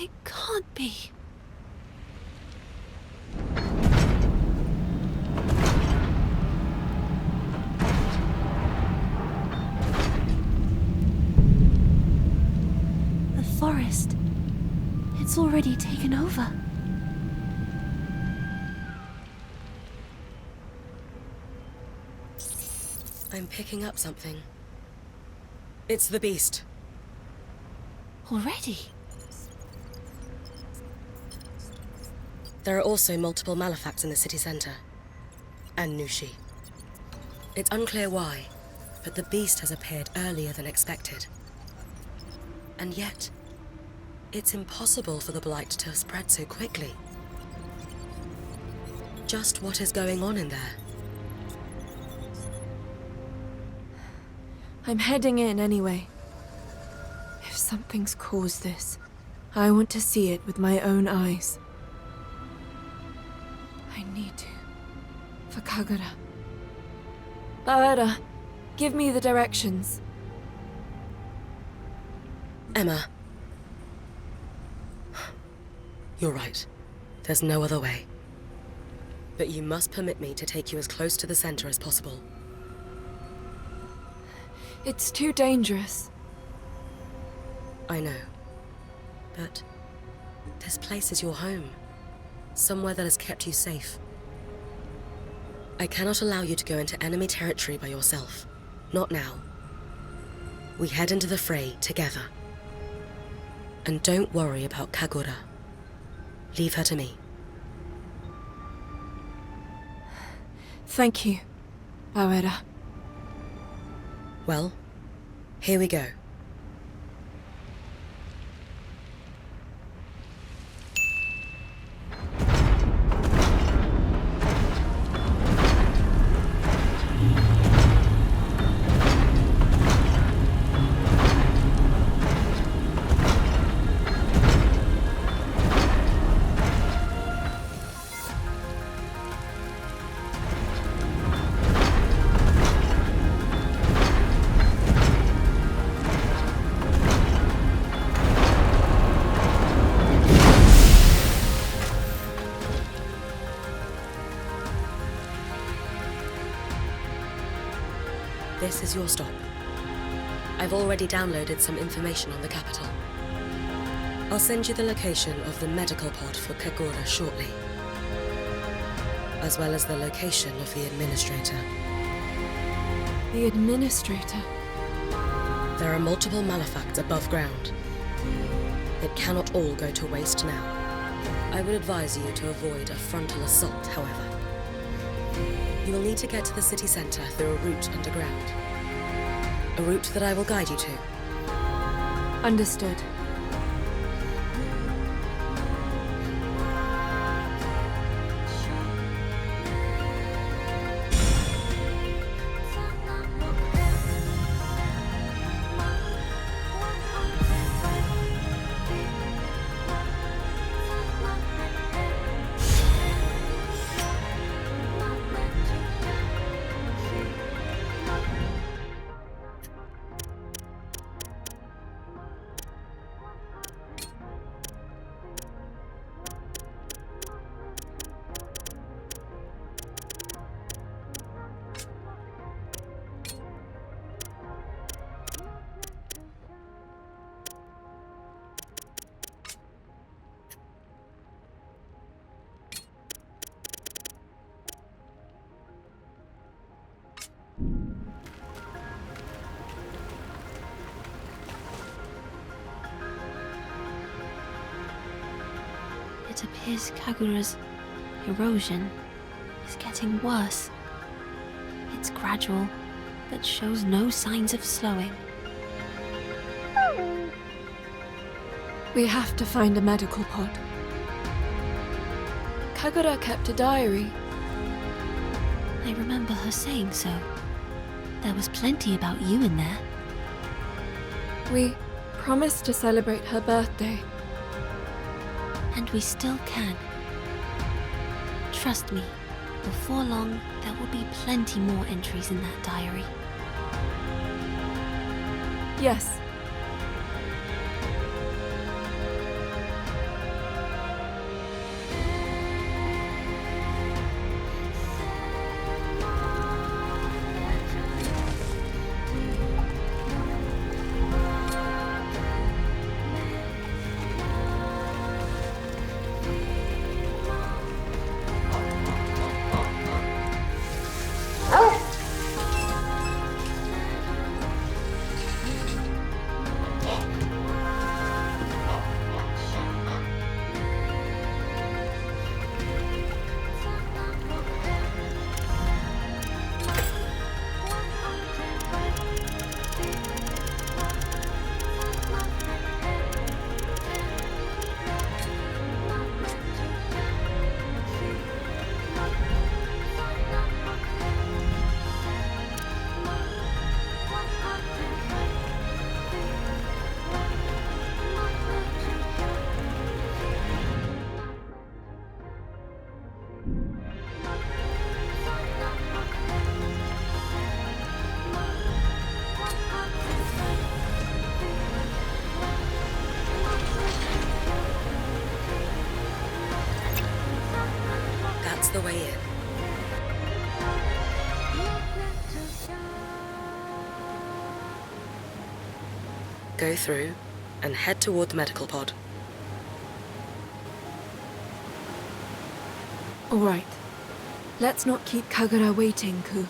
It can't be. The forest. It's already taken over. I'm picking up something. It's the beast. Already? There are also multiple Malefacts in the city center. And Nushi. It's unclear why, but the beast has appeared earlier than expected. And yet, it's impossible for the blight to have spread so quickly. Just what is going on in there? I'm heading in anyway. If something's caused this, I want to see it with my own eyes. I need to. For Kagura. Bawera, give me the directions. Emma. You're right. There's no other way. But you must permit me to take you as close to the center as possible. It's too dangerous. I know. But this place is your home. Somewhere that has kept you safe. I cannot allow you to go into enemy territory by yourself. Not now. We head into the fray together. And don't worry about Kagura. Leave her to me. Thank you, Bawera. Well, here we go. This is your stop. I've already downloaded some information on the capital. I'll send you the location of the medical pod for Kagura shortly, as well as the location of the administrator. The administrator? There are multiple Malefacts above ground. It cannot all go to waste now. I would advise you to avoid a frontal assault, however. You will need to get to the city center through a route underground. A route that I will guide you to. Understood. It appears Kagura's erosion is getting worse. It's gradual, but shows no signs of slowing. We have to find a medical pod. Kagura kept a diary. I remember her saying so. There was plenty about you in there. We promised to celebrate her birthday. And we still can. Trust me, before long, there will be plenty more entries in that diary. Yes. go through and head toward the medical pod. All right. Let's not keep Kagura waiting, Ku.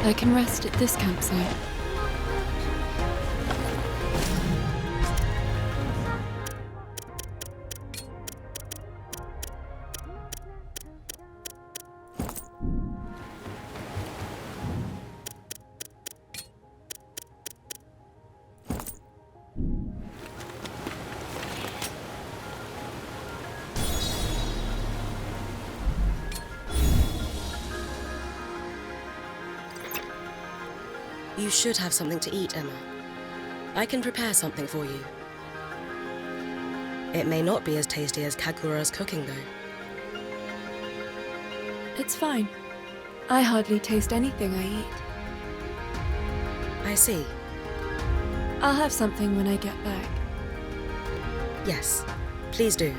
I can rest at this campsite. You should have something to eat, Emma. I can prepare something for you. It may not be as tasty as Kagura's cooking, though. It's fine. I hardly taste anything I eat. I see. I'll have something when I get back. Yes, please do.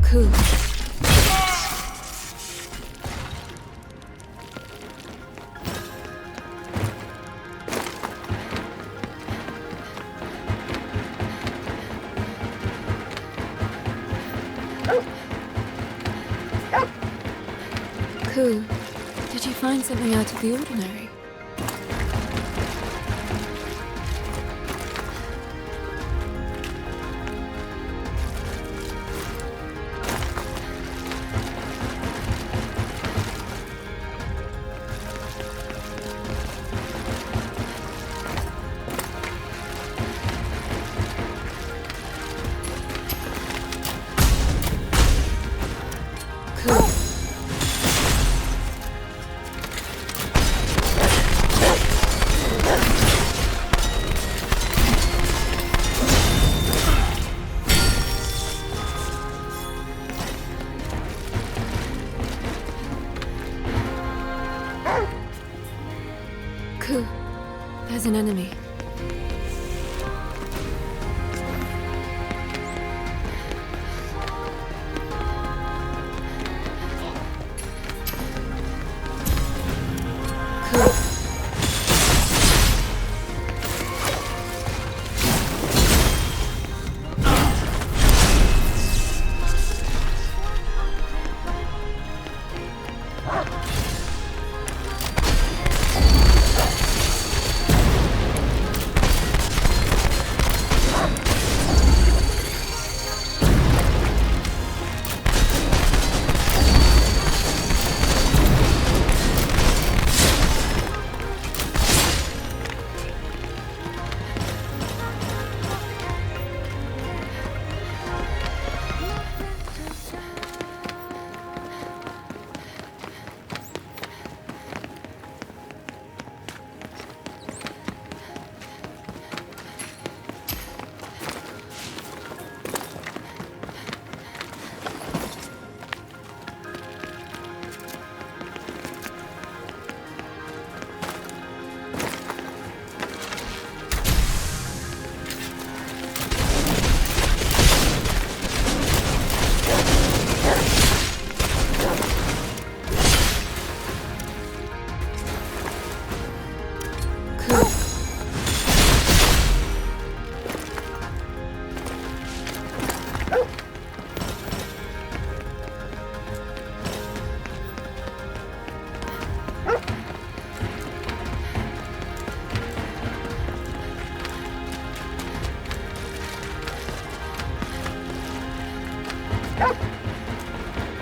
Cool. Cool. Did you find something out of the ordinary? Ku, there's an enemy.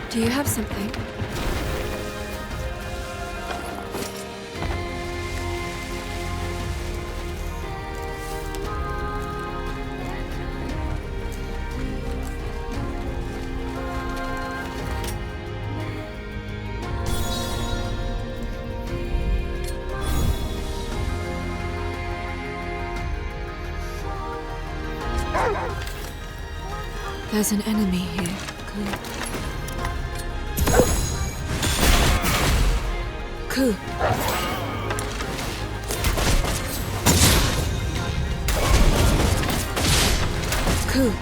Do you have something? There's an enemy here. Ku. Ku.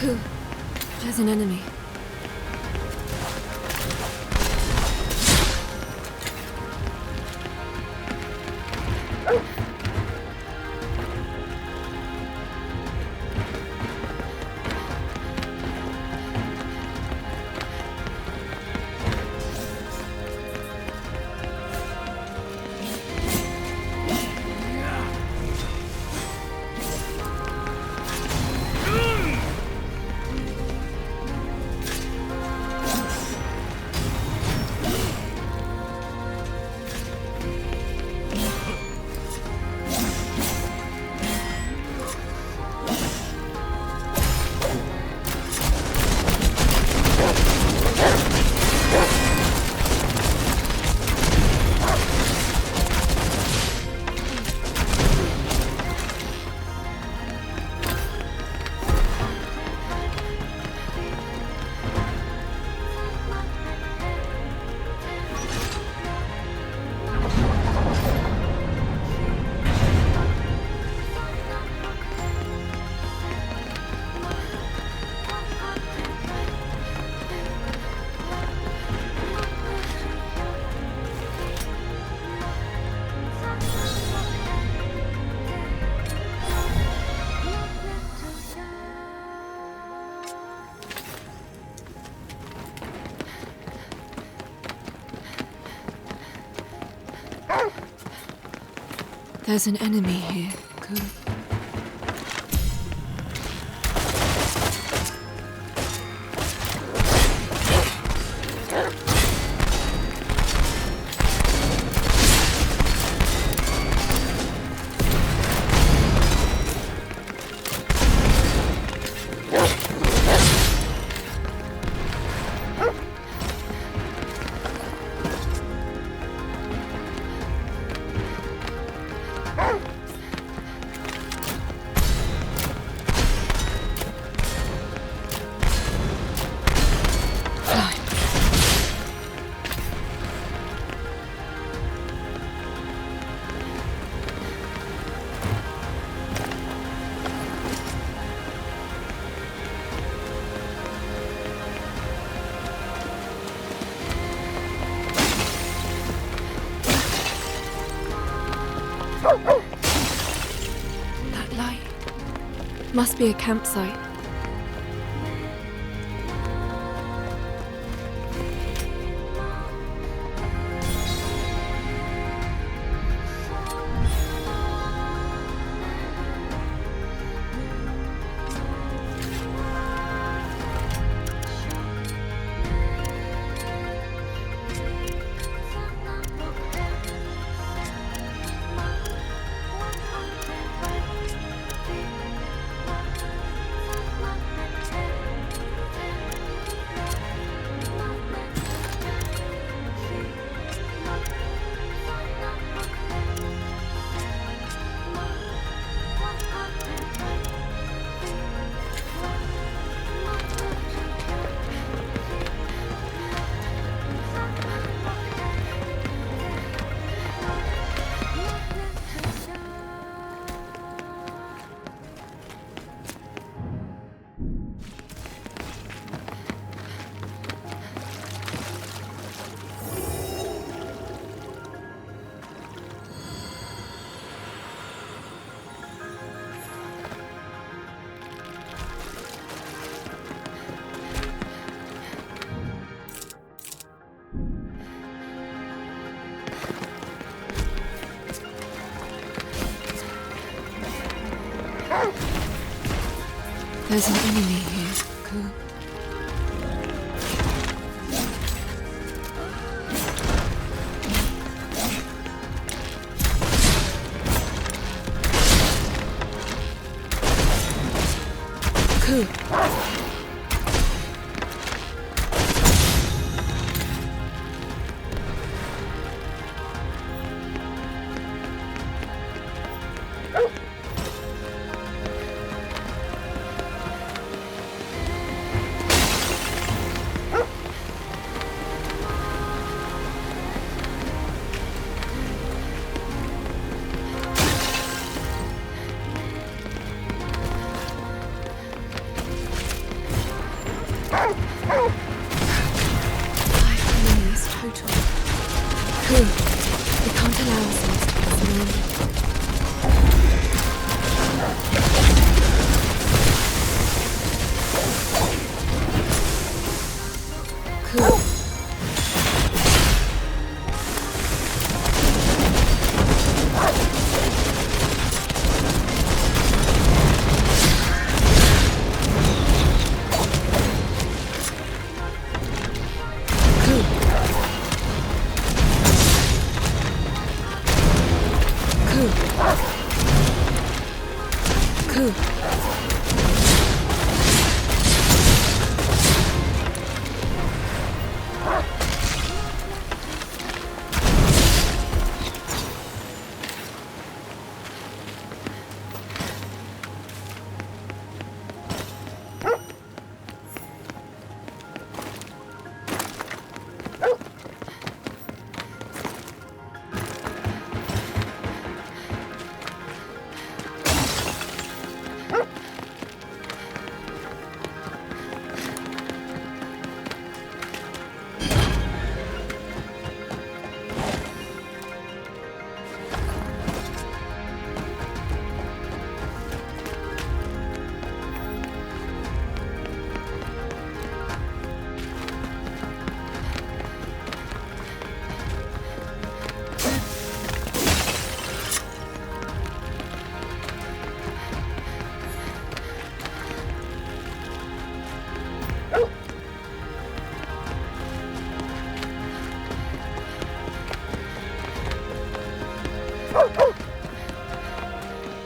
Ku, there's an enemy. There's an enemy here, Ku. That light must be a campsite. There's an enemy here, Ku. Ku.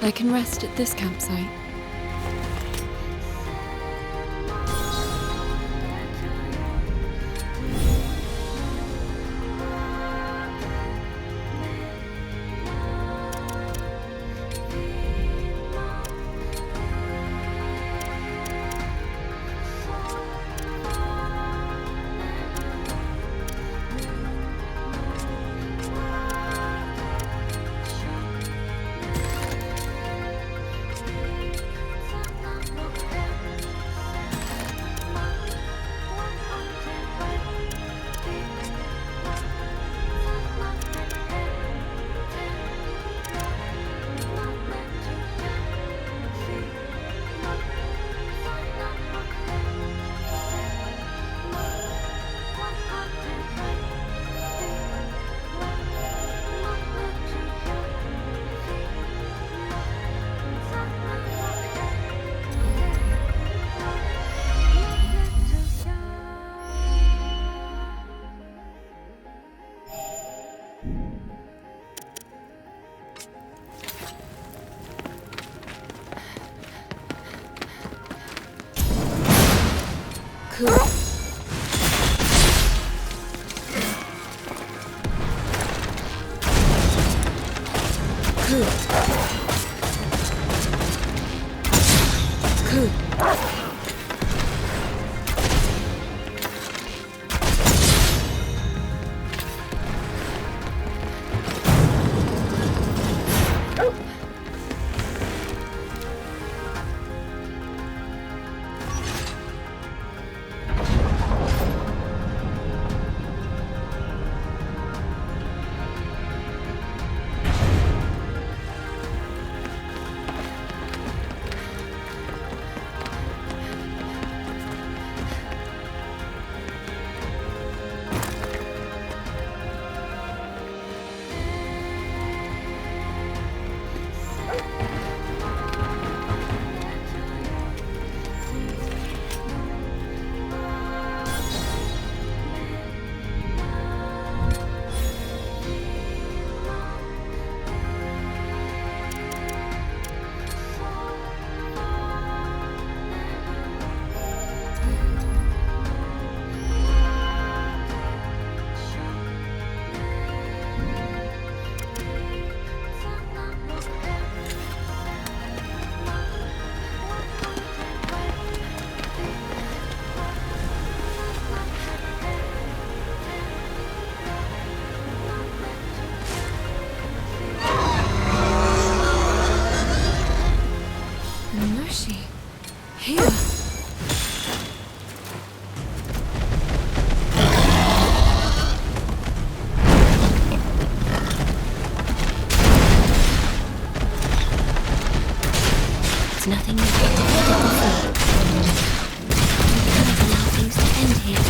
I can rest at this campsite. Nothing is before. We can't allow things to end here.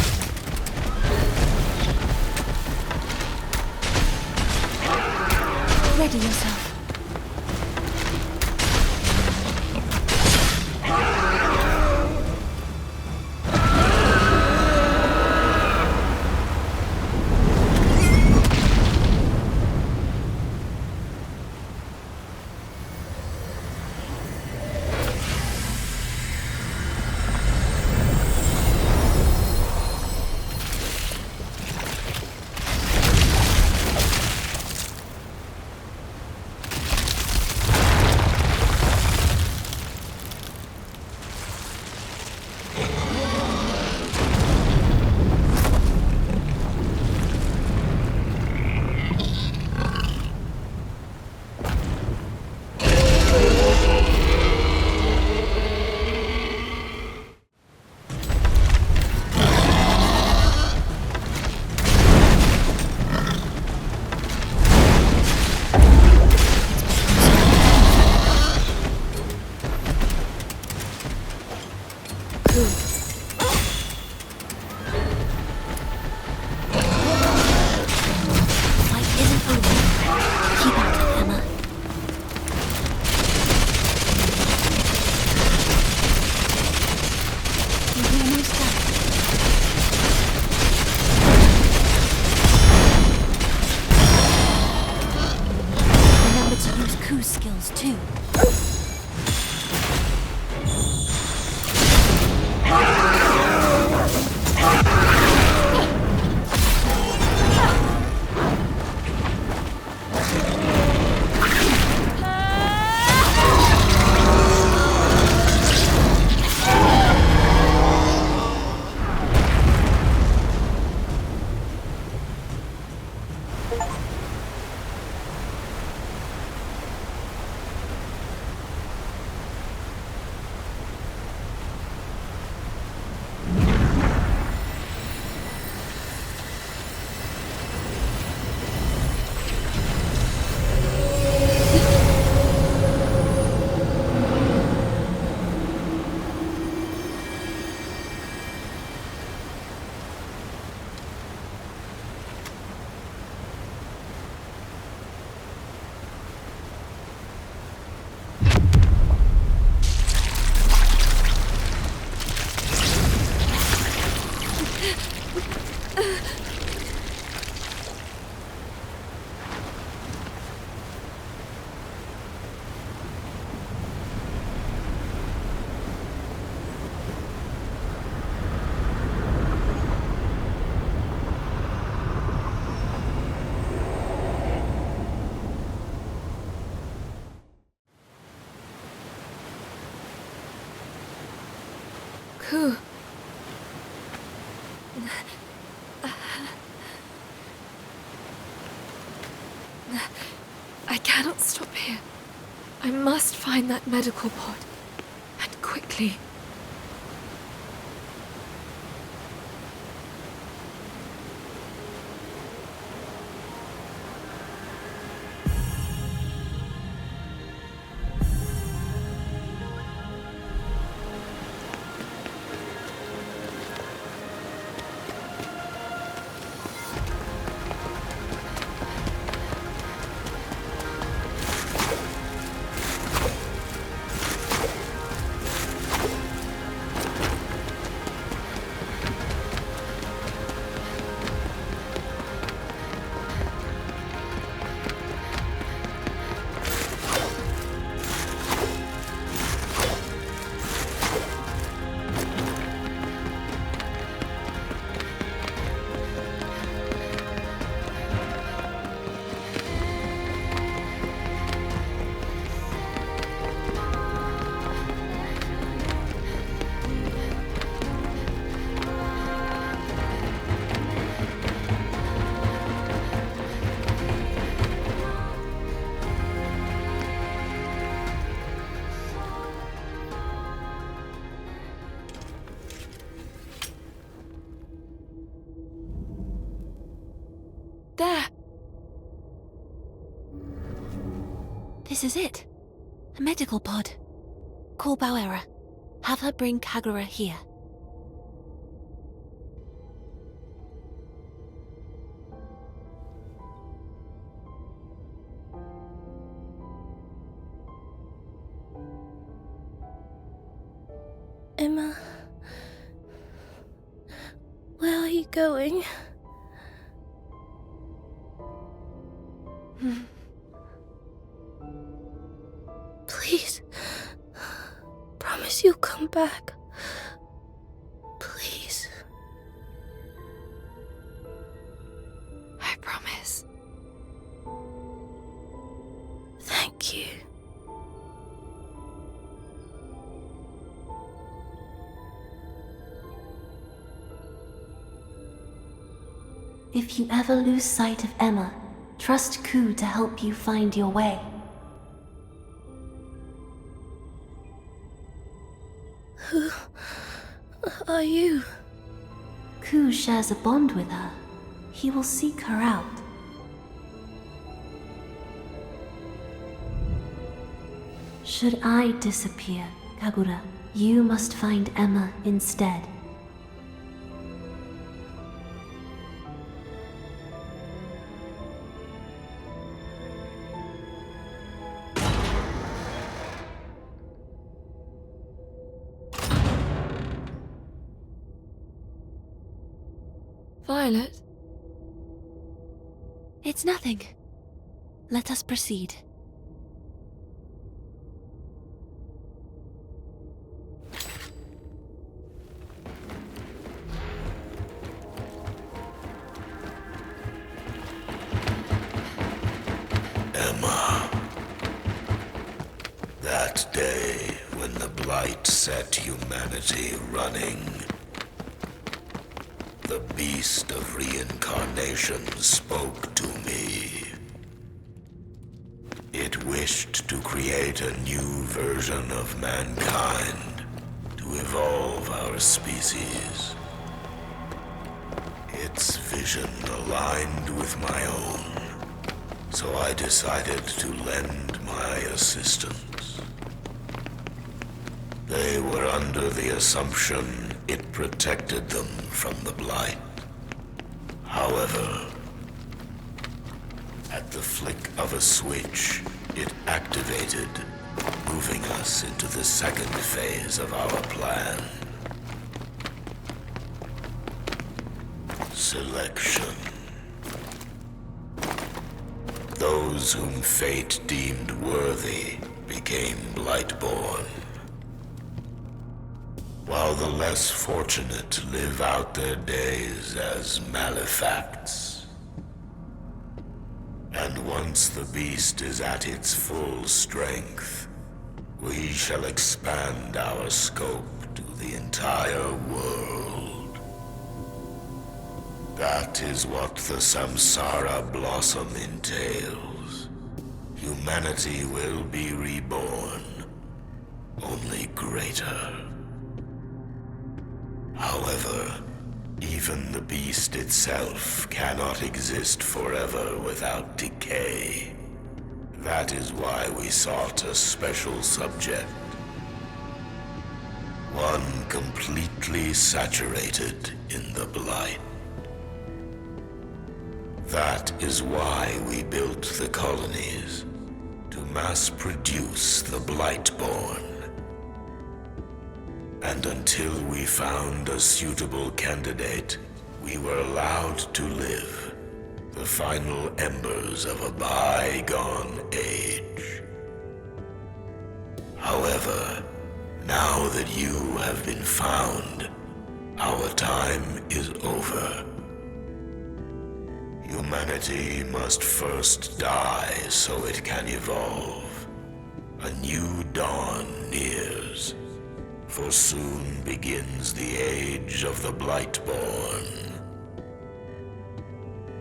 Ready yourself. Ku's skills too. Ku. I cannot stop here. I must find that medical pod. And quickly. There! This is it. A medical pod. Call Bauera. Have her bring Kagura here. Emma, where are you going? Please, promise you'll come back. Please. I promise. Thank you. If you ever lose sight of Emma, trust Ku to help you find your way. Who are you? Ku shares a bond with her. He will seek her out. Should I disappear, Kagura, you must find Emma instead. Violet? It's nothing. Let us proceed. day when the Blight set humanity running, the beast of reincarnation spoke to me. It wished to create a new version of mankind, to evolve our species. Its vision aligned with my own, so I decided to lend my assistance. They were under the assumption it protected them from the Blight. However, at the flick of a switch, it activated, moving us into the second phase of our plan. Selection. Those whom fate deemed worthy became Blightborn, while the less fortunate live out their days as Malefacts. And once the beast is at its full strength, we shall expand our scope to the entire world. That is what the Samsara Blossom entails. Humanity will be reborn, only greater. However, even the beast itself cannot exist forever without decay. That is why we sought a special subject. One completely saturated in the Blight. That is why we built the colonies, to mass produce the Blightborn. And until we found a suitable candidate, we were allowed to live, the final embers of a bygone age. However, now that you have been found, our time is over. Humanity must first die so it can evolve. A new dawn nears. For soon begins the age of the Blightborn.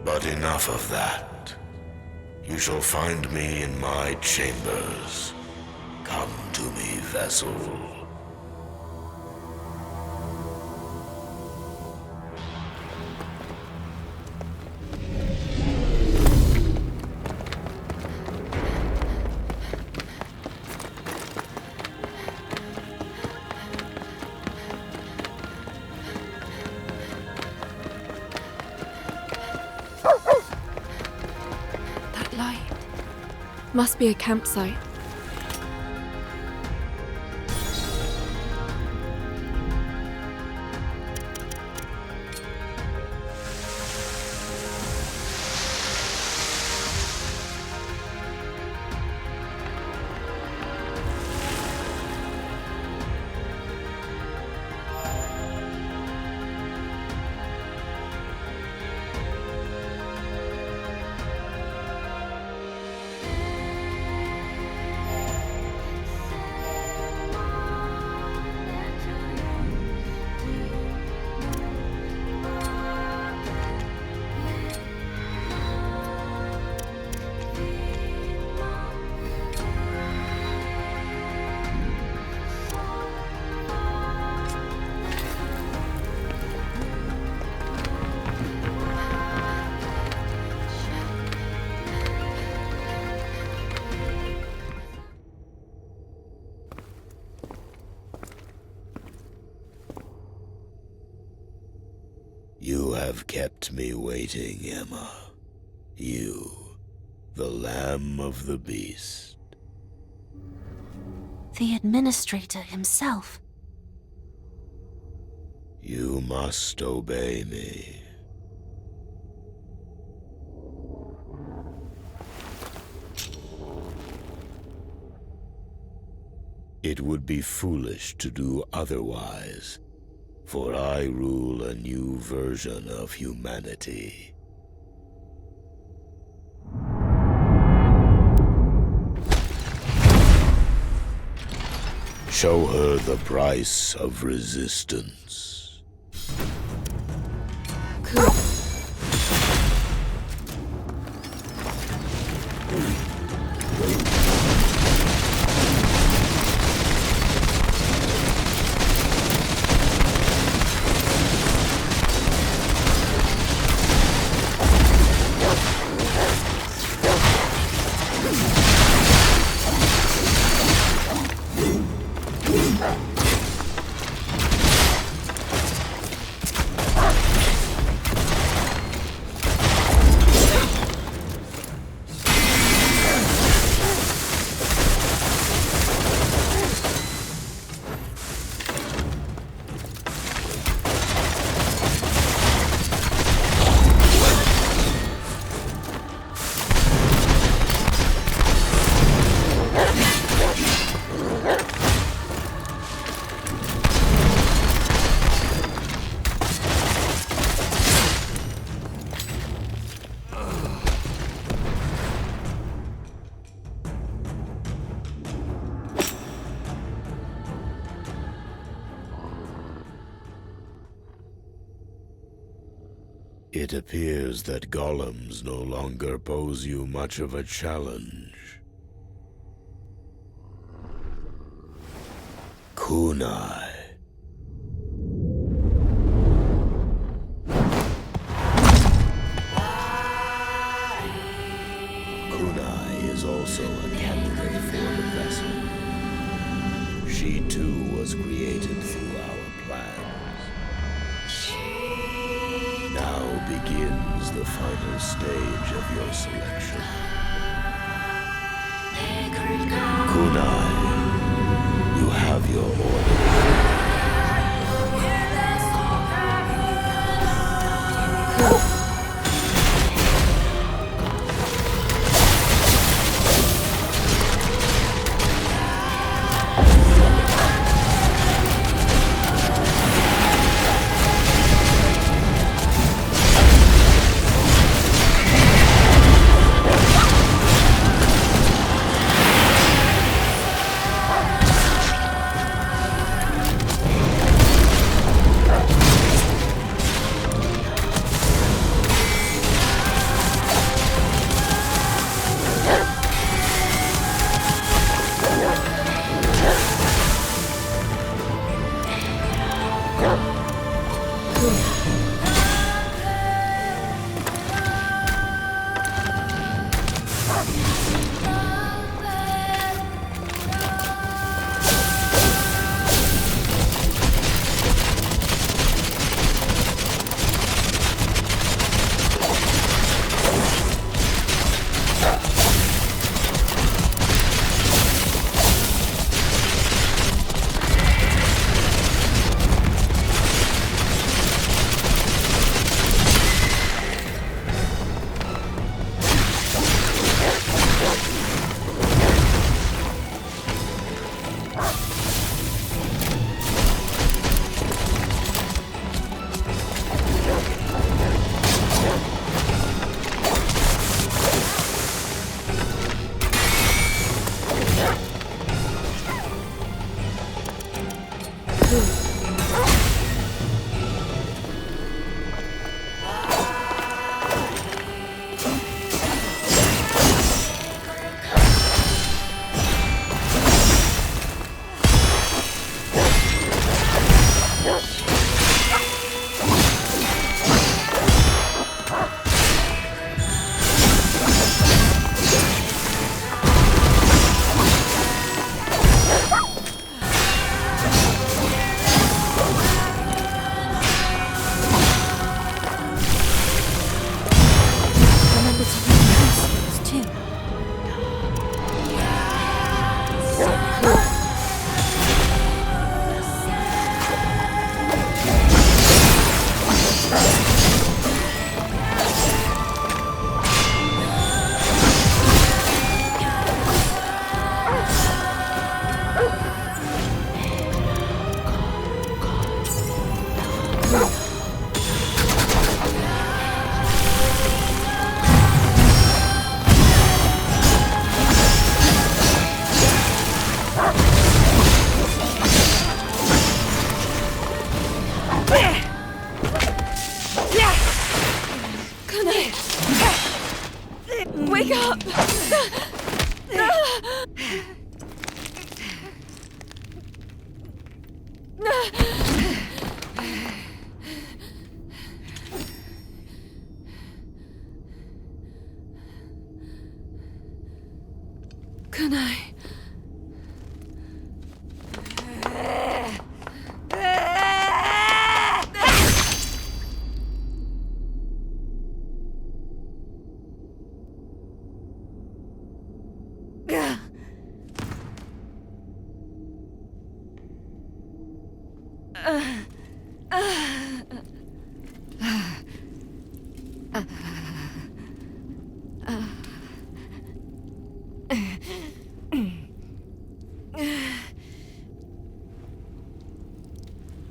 But enough of that. You shall find me in my chambers. Come to me, vessel. Must be a campsite. You have kept me waiting, Emma. You, the Lamb of the Beast. The administrator himself. You must obey me. It would be foolish to do otherwise, for I rule a new version of humanity. Show her the price of resistance. It appears that golems no longer pose you much of a challenge. Kunai. Kunai is also a candidate for the vessel. She too was created through our plans. Now begins the final stage of your selection. Kunai, you have your orders. Kunai.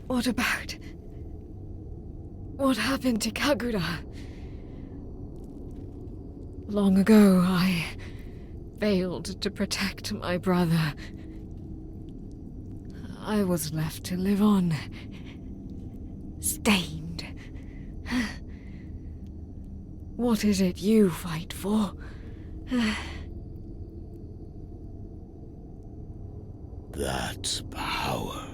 What about... What happened to Kagura? Long ago, I failed to protect my brother. I was left to live on, stained. What is it you fight for? That's power.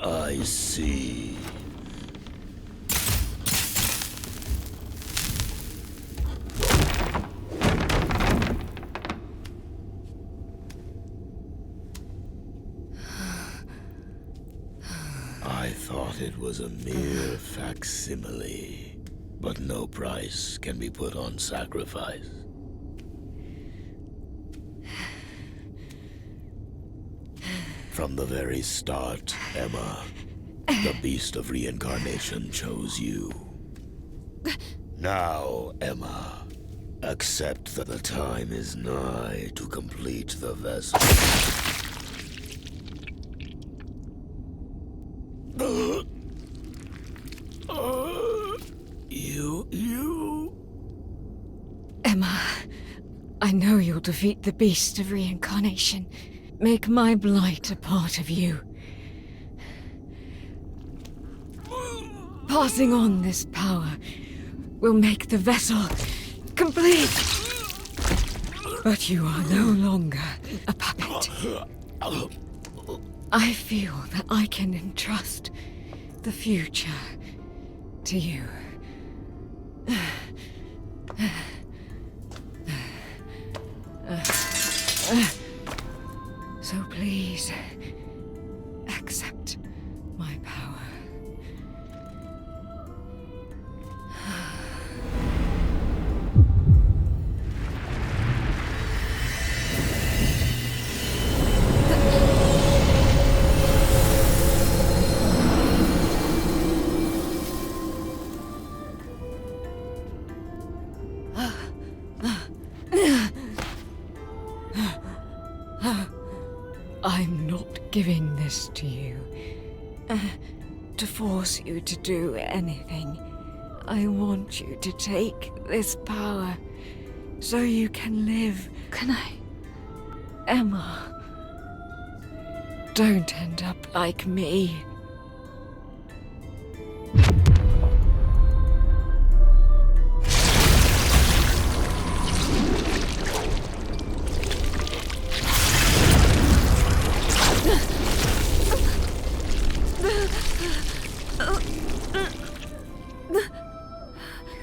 I see. I thought it was a mere facsimile, but no price can be put on sacrifice. From the very start, Emma, the beast of reincarnation chose you. Now, Emma, accept that the time is nigh to complete the vessel. You... Emma, I know you'll defeat the beast of reincarnation. Make my blight a part of you. Passing on this power will make the vessel complete. But you are no longer a puppet. I feel that I can entrust the future to you. So please, accept my power. I'm not giving this to you to force you to do anything. I want you to take this power so you can live. Kunai. Emma, don't end up like me.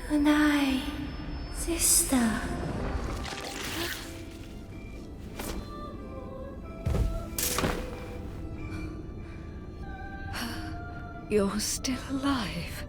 Kunai. Sister. You're still alive.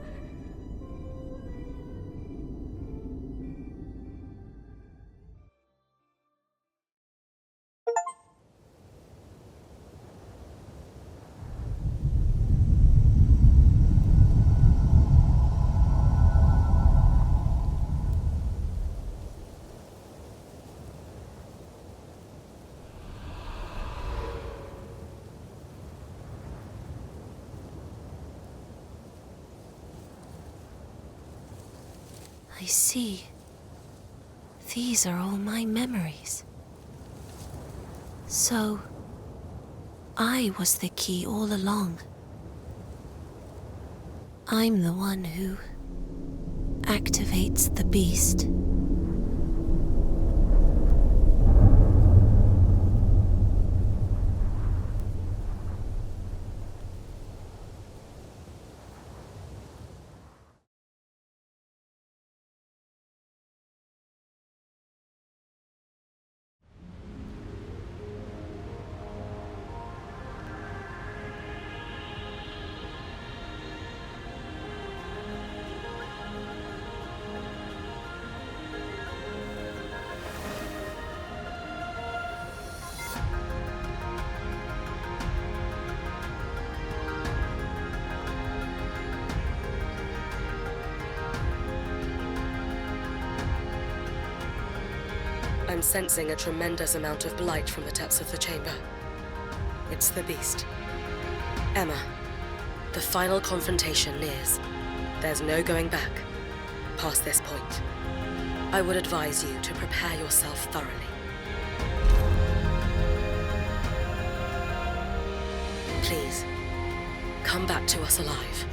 I see. These are all my memories. So, I was the key all along. I'm the one who activates the beast. I'm sensing a tremendous amount of blight from the depths of the chamber. It's the beast. Emma, the final confrontation nears. There's no going back past this point. I would advise you to prepare yourself thoroughly. Please, come back to us alive.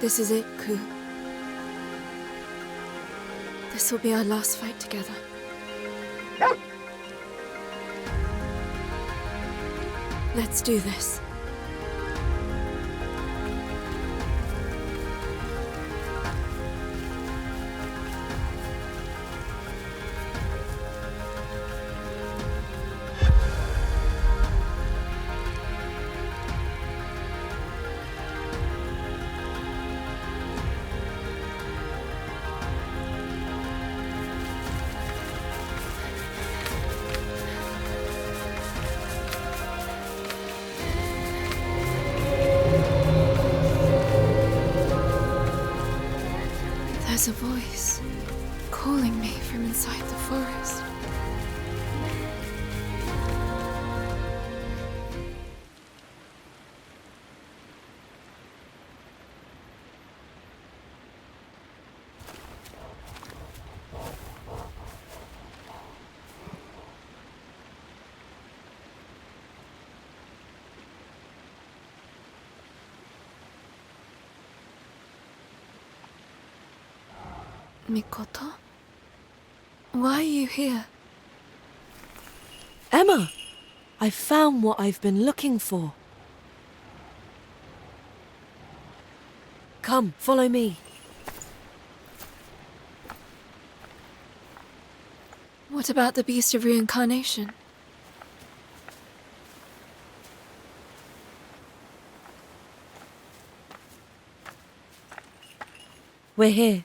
This is it, Ku. This will be our last fight together. Let's do this. There's a voice calling me from inside the forest. Mikoto? Why are you here? Emma! I've found what I've been looking for. Come, follow me. What about the beast of reincarnation? We're here,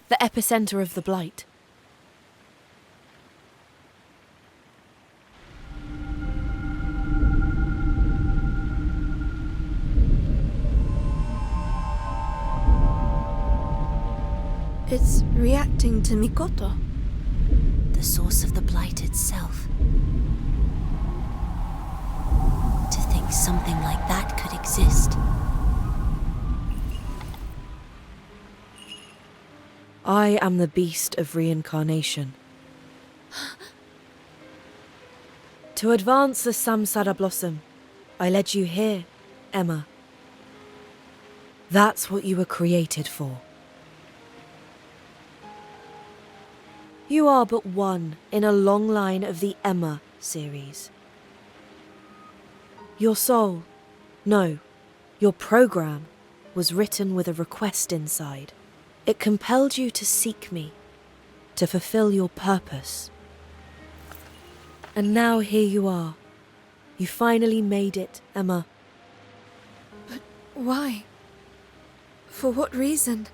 the epicenter of the blight. It's reacting to Mikoto. The source of the blight itself. To think something like that could exist. I am the beast of reincarnation. To advance the Samsara blossom, I led you here, Emma. That's what you were created for. You are but one in a long line of the Emma series. Your soul, no, your program, was written with a request inside. It compelled you to seek me, to fulfill your purpose. And now here you are. You finally made it, Emma. But why? For what reason?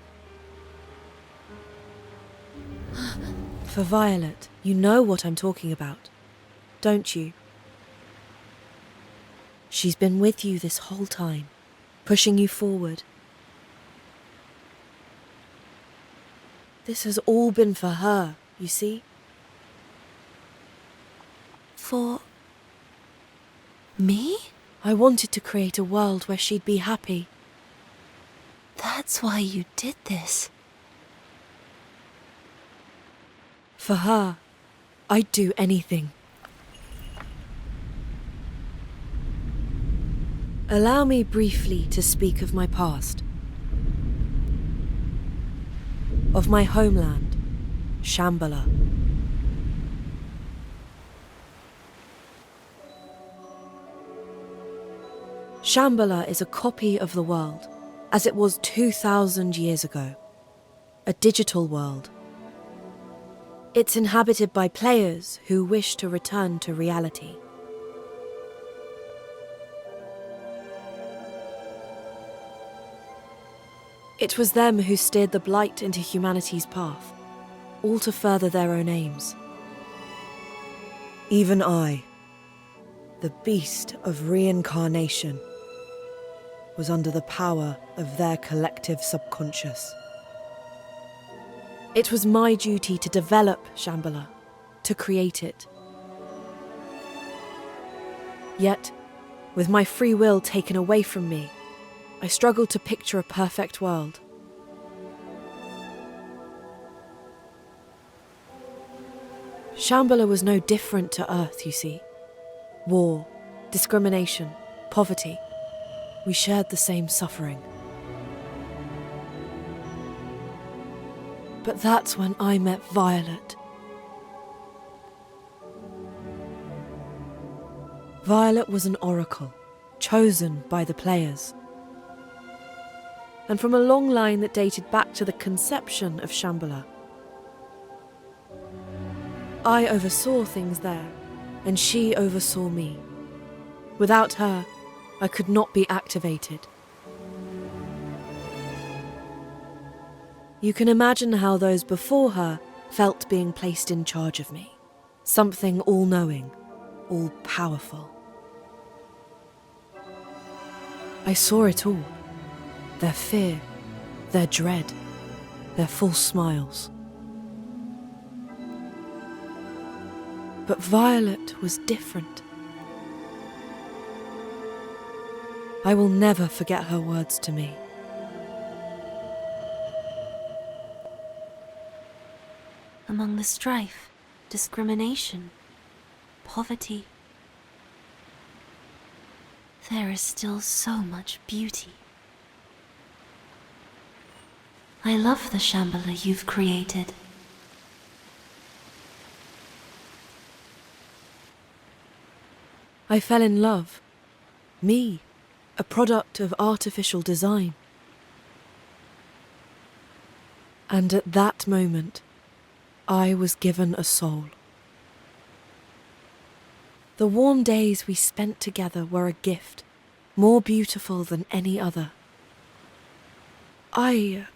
For Violet, you know what I'm talking about, don't you? She's been with you this whole time, pushing you forward. This has all been for her, you see? For... me? I wanted to create a world where she'd be happy. That's why you did this. For her, I'd do anything. Allow me briefly to speak of my past. Of my homeland, Shambhala. Shambhala is a copy of the world, as it was 2,000 years ago. A digital world. It's inhabited by players who wish to return to reality. It was them who steered the blight into humanity's path, all to further their own aims. Even I, the beast of reincarnation, was under the power of their collective subconscious. It was my duty to develop Shambhala, to create it. Yet, with my free will taken away from me, I struggled to picture a perfect world. Shambhala was no different to Earth, you see. War, discrimination, poverty. We shared the same suffering. But that's when I met Violet. Violet was an oracle, chosen by the players. And from a long line that dated back to the conception of Shambhala. I oversaw things there, and she oversaw me. Without her, I could not be activated. You can imagine how those before her felt being placed in charge of me. Something all-knowing, all-powerful. I saw it all. Their fear, their dread, their false smiles. But Violet was different. I will never forget her words to me. Among the strife, discrimination, poverty, there is still so much beauty. I love the Shambhala you've created. I fell in love. Me, a product of artificial design. And at that moment, I was given a soul. The warm days we spent together were a gift, more beautiful than any other. I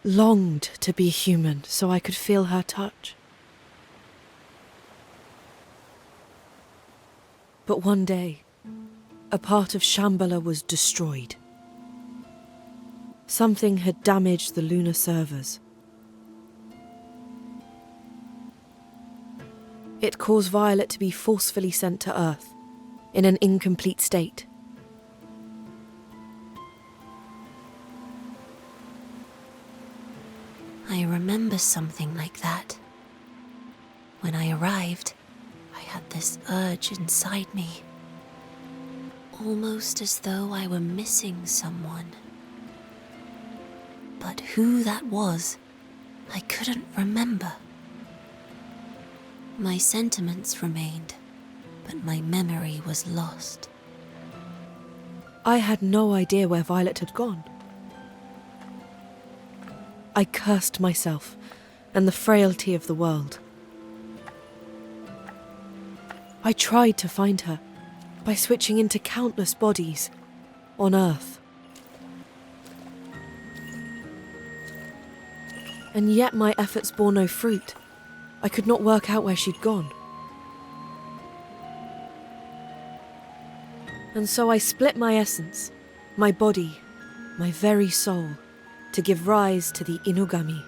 longed to be human so I could feel her touch. But one day, a part of Shambhala was destroyed. Something had damaged the lunar servers. It caused Violet to be forcefully sent to Earth, in an incomplete state. I remember something like that. When I arrived, I had this urge inside me. Almost as though I were missing someone. But who that was, I couldn't remember. My sentiments remained, but my memory was lost. I had no idea where Violet had gone. I cursed myself and the frailty of the world. I tried to find her by switching into countless bodies on Earth. And yet my efforts bore no fruit. I could not work out where she'd gone. And so I split my essence, my body, my very soul, to give rise to the Inugami.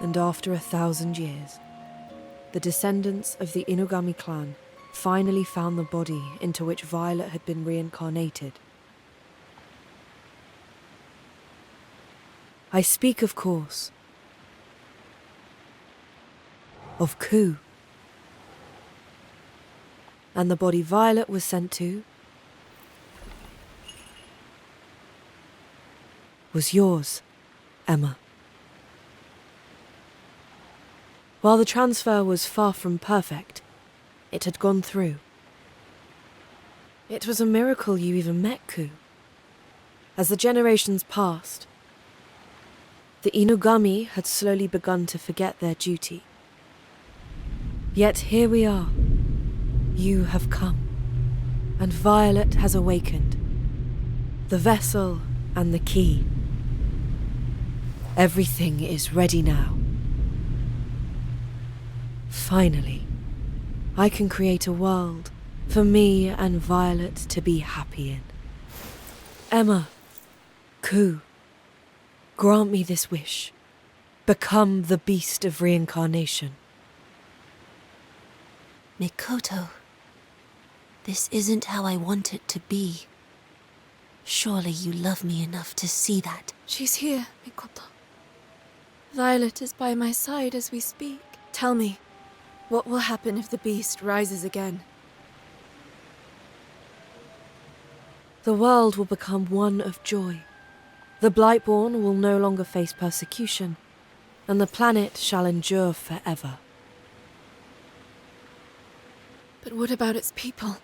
And after 1,000 years, the descendants of the Inugami clan finally found the body into which Violet had been reincarnated. I speak, of course, of Ku. And the body Violet was sent to was yours, Emma. While the transfer was far from perfect, it had gone through. It was a miracle you even met Ku. As the generations passed, the Inugami had slowly begun to forget their duty. Yet here we are. You have come, and Violet has awakened. The vessel and the key. Everything is ready now. Finally, I can create a world for me and Violet to be happy in. Emma, Ku, grant me this wish. Become the beast of reincarnation. Mikoto, this isn't how I want it to be. Surely you love me enough to see that. She's here, Mikoto. Violet is by my side as we speak. Tell me, what will happen if the beast rises again? The world will become one of joy. The Blightborn will no longer face persecution, and the planet shall endure forever. But what about its people?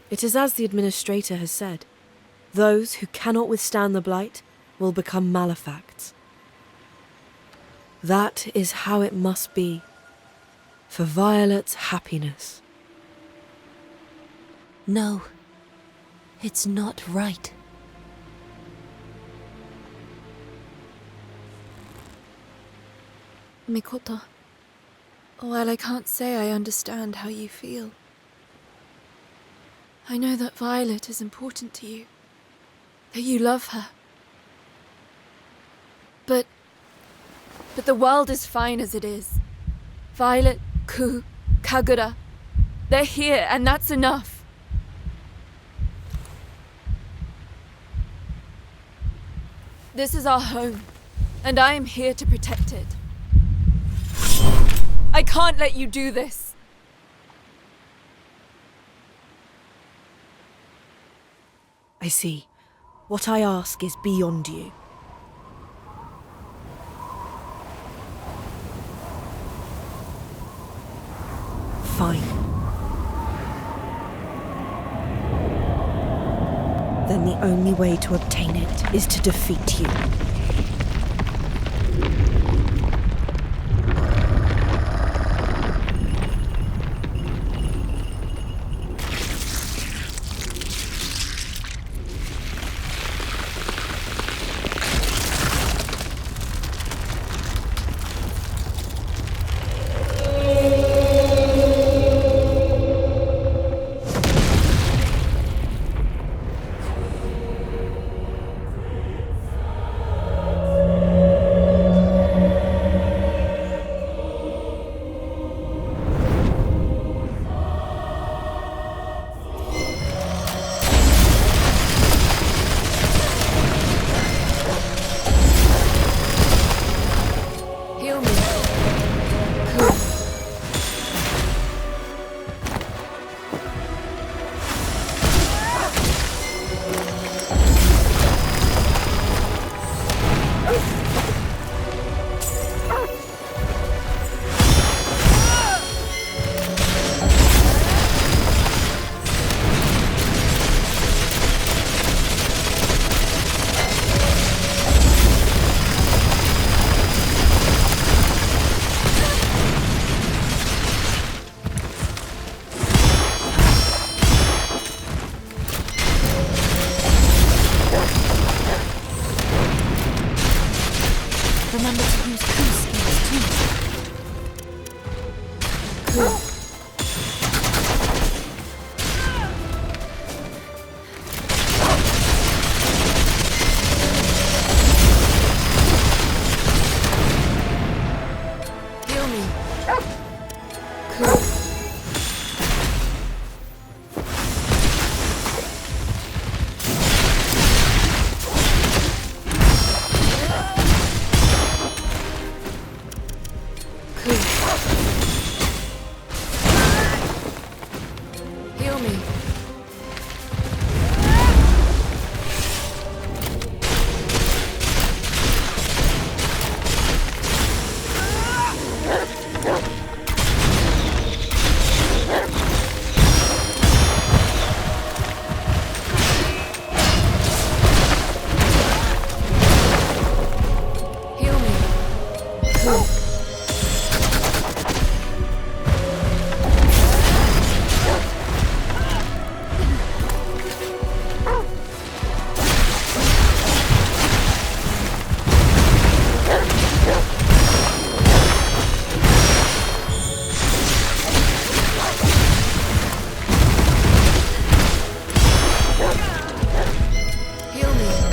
It is as the Administrator has said. Those who cannot withstand the Blight will become Malefacts. That is how it must be, for Violet's happiness. No, it's not right. Mikoto, while I can't say I understand how you feel, I know that Violet is important to you, that you love her. But the world is fine as it is. Violet, Ku, Kagura, they're here, and that's enough. This is our home, and I am here to protect it. I can't let you do this. I see. What I ask is beyond you. Fine. Then the only way to obtain it is to defeat you. Remember to use Ku's skills too. Heal me. Heal me. Heal me. Heal me.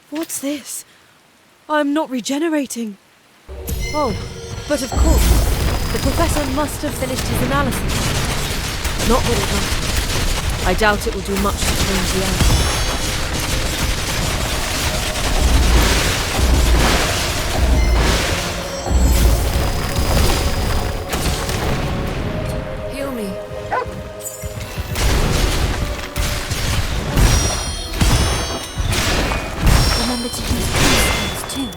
What's this? I'm not regenerating. Oh, but of course. The professor must have finished his analysis. Not that it matters. I doubt it will do much to change the outcome. Heal me. Remember to use these skills too.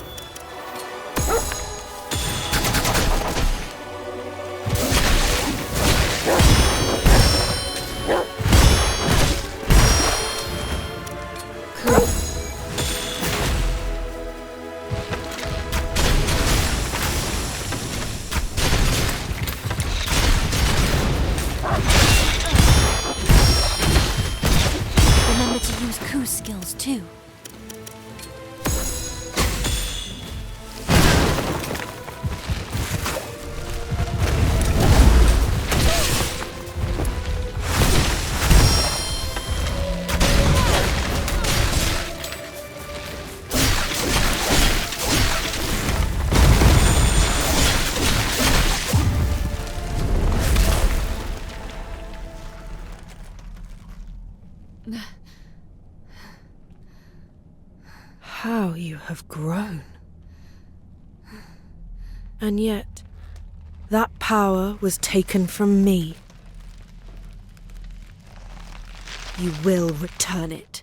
Remember to use Ku's skills too. How you have grown. And yet, that power was taken from me. You will return it.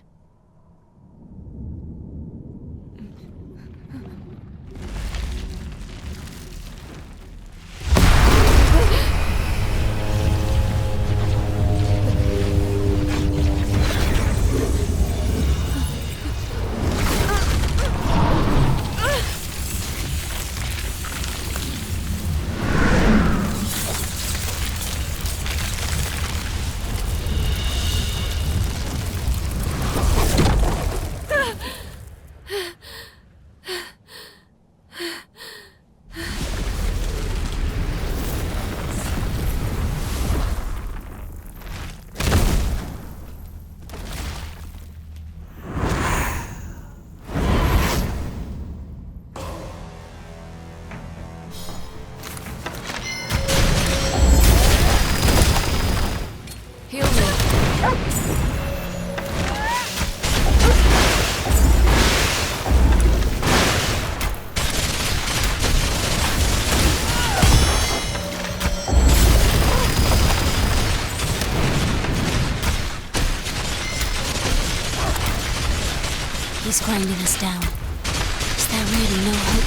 He's grinding us down. Is there really no hope?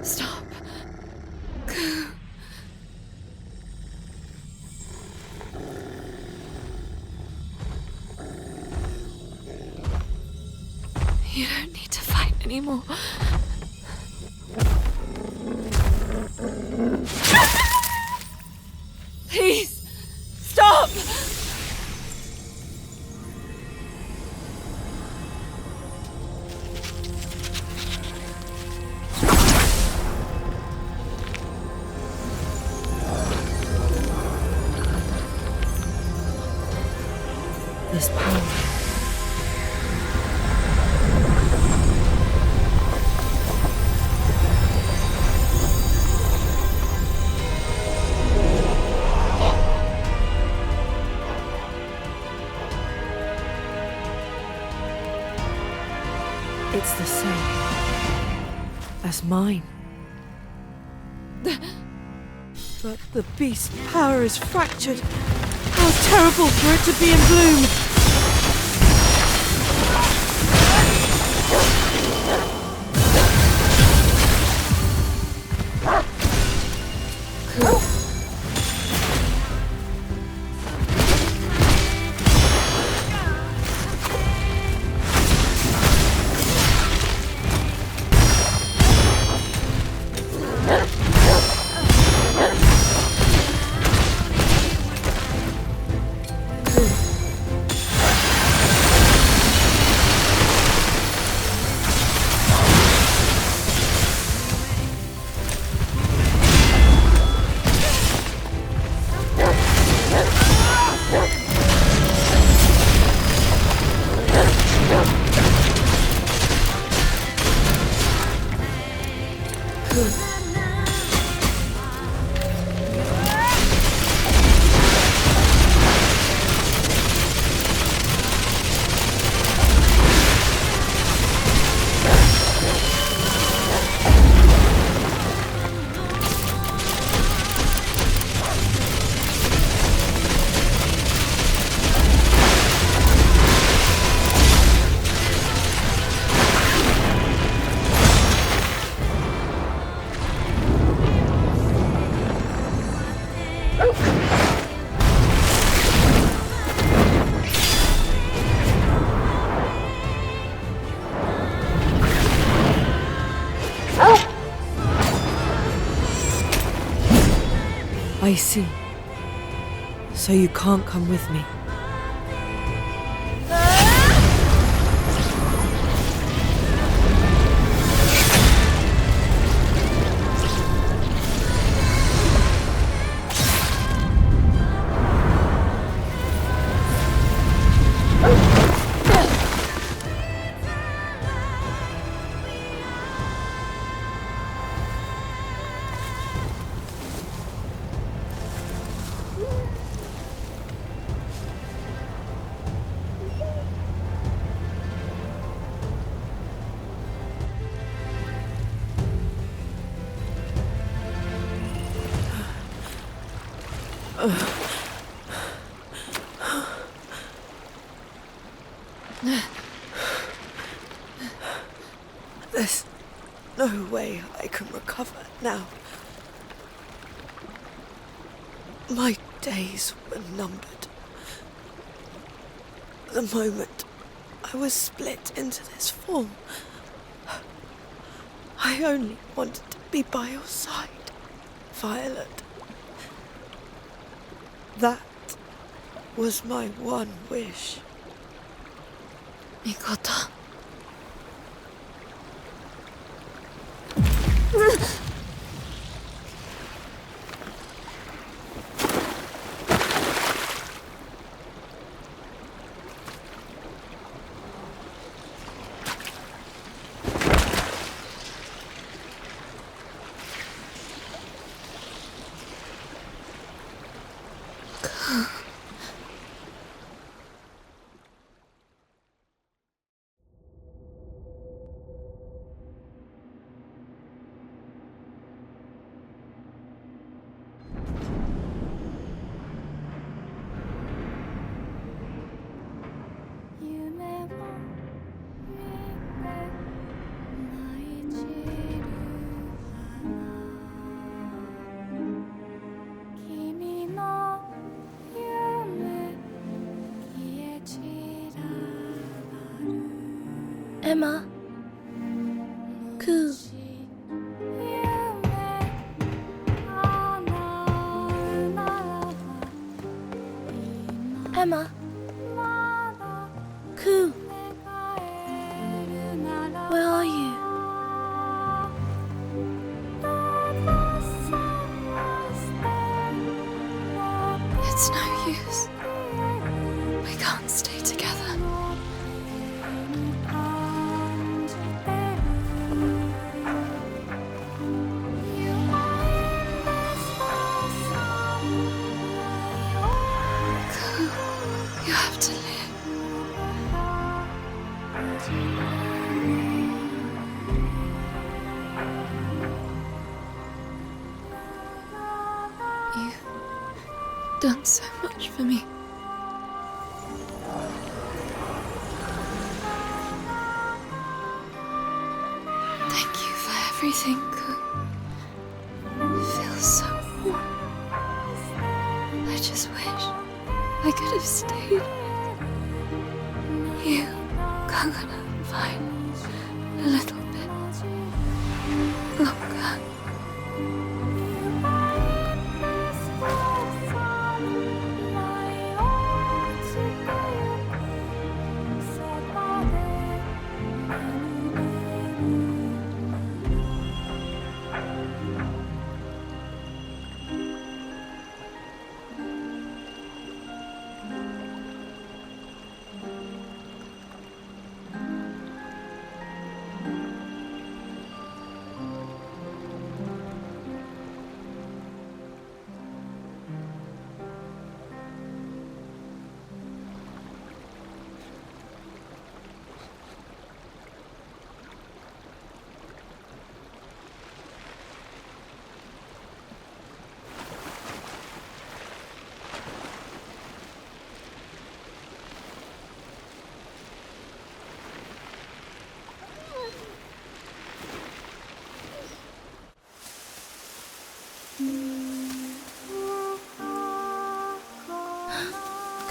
Stop. You don't need to fight anymore. this power. It's the same as mine. But the beast's power is fractured. How terrible for it to be in bloom! I see. So you can't come with me. There's no way I can recover now. My days were numbered. The moment I was split into this form, I only wanted to be by your side, Violet. That was my one wish. Mikoto. Emma. Ku. Emma. Ku. Where are you? It's no use. We can't stay together. You've done so much for me. Thank you for everything, Ku. It feels so warm. I just wish I could have stayed with you, Coconut Vine, a little bit longer.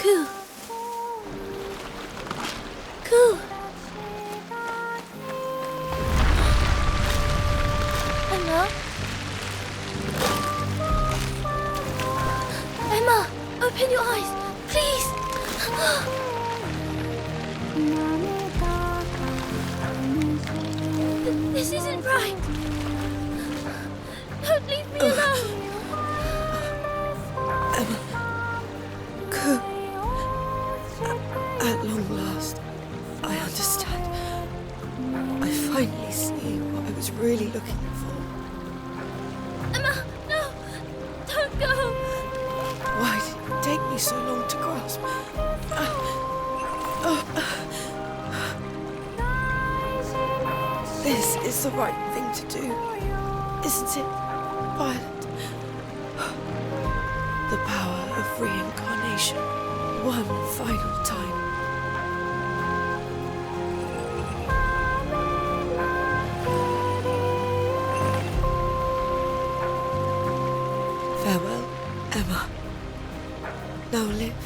Ku! Ku! Emma? Emma! Open your eyes! Please! This isn't right! Don't leave me alone! Ku, at long last, I understand. I finally see what I was really looking for. Emma, no! Don't go! Why did it take me so long to grasp? This is the right thing to do, isn't it, Violet? The power of reincarnation, one final time. Farewell, Emma. Now live.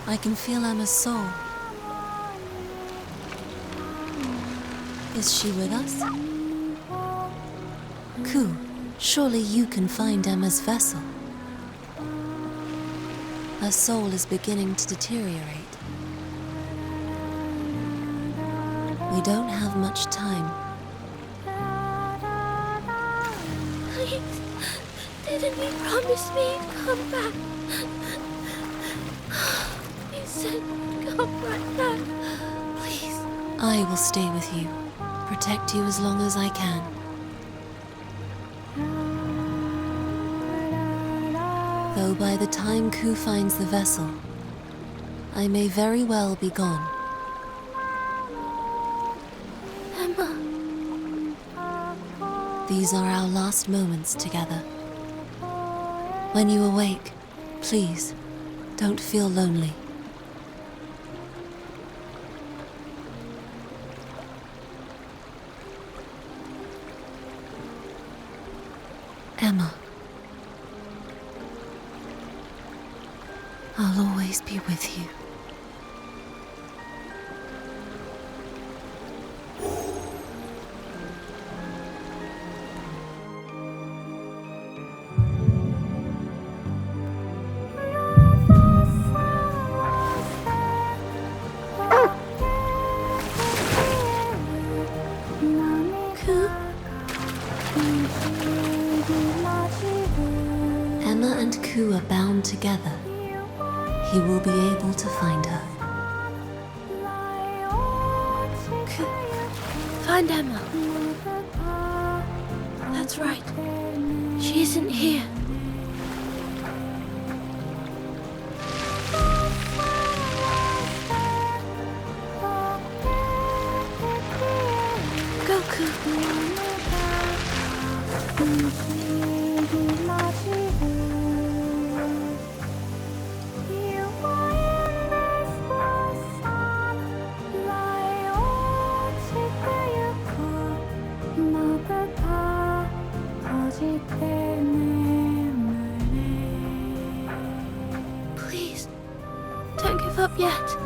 I can feel Emma's soul. Is she with us? Ku, surely you can find Emma's vessel. Her soul is beginning to deteriorate. We don't have much time. Please, didn't you promise me you'd come back? You said you'd come right back. Please. I will stay with you, protect you as long as I can. Though by the time Ku finds the vessel, I may very well be gone. Emma. These are our last moments together. When you awake, please, don't feel lonely. Emma. I'll always be with you. Emma and Ku are bound together. He will be able to find her. Ku, find Emma. That's right. She isn't here. Go, Ku. Please, don't give up yet.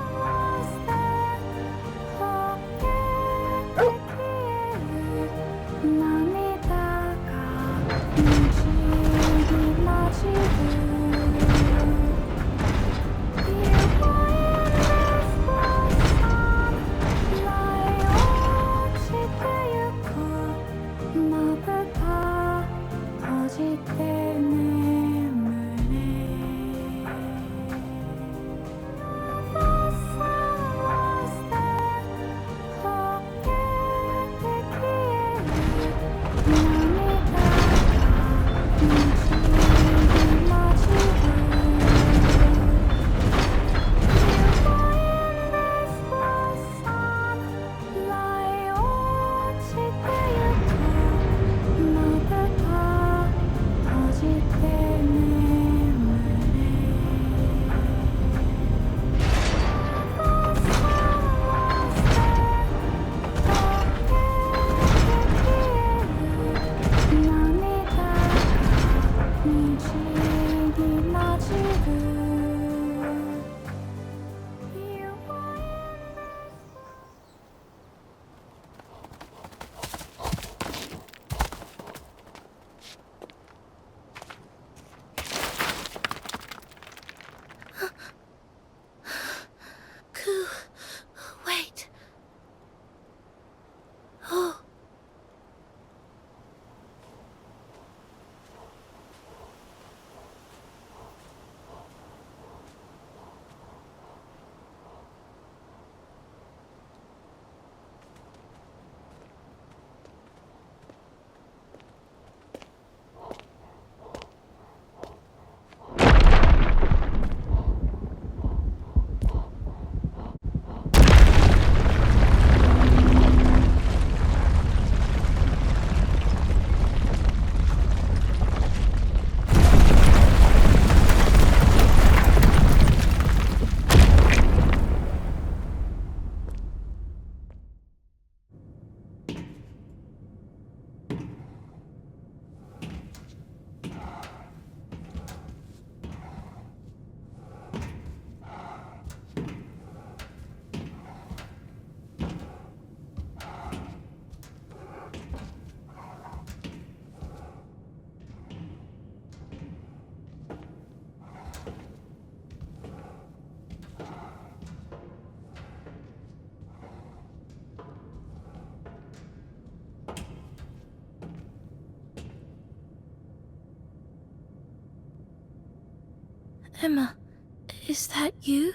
Ku, wait. Oh. Emma, is that you?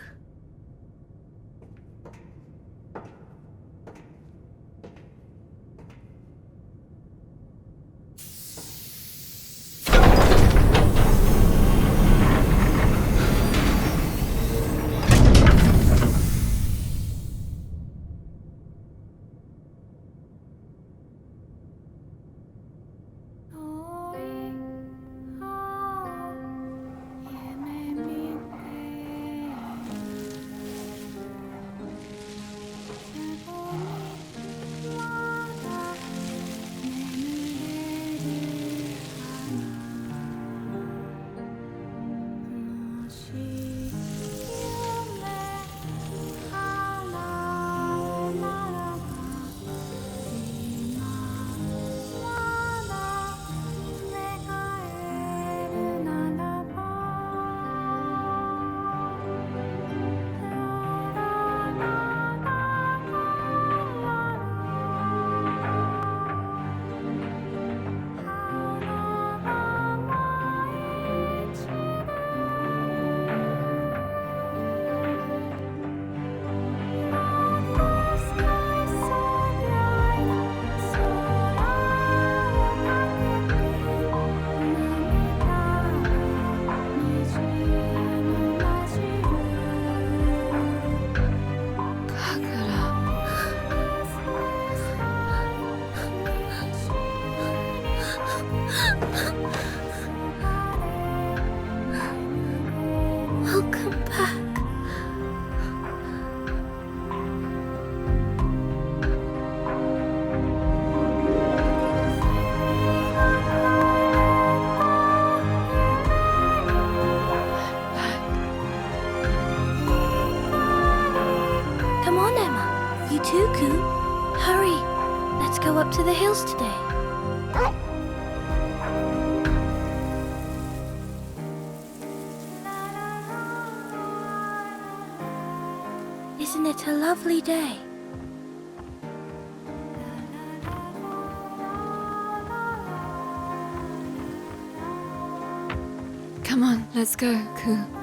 Welcome back. Come on, Emma. You too, Ku. Hurry. Let's go up to the hills today. Isn't it a lovely day? Come on, let's go, Ku.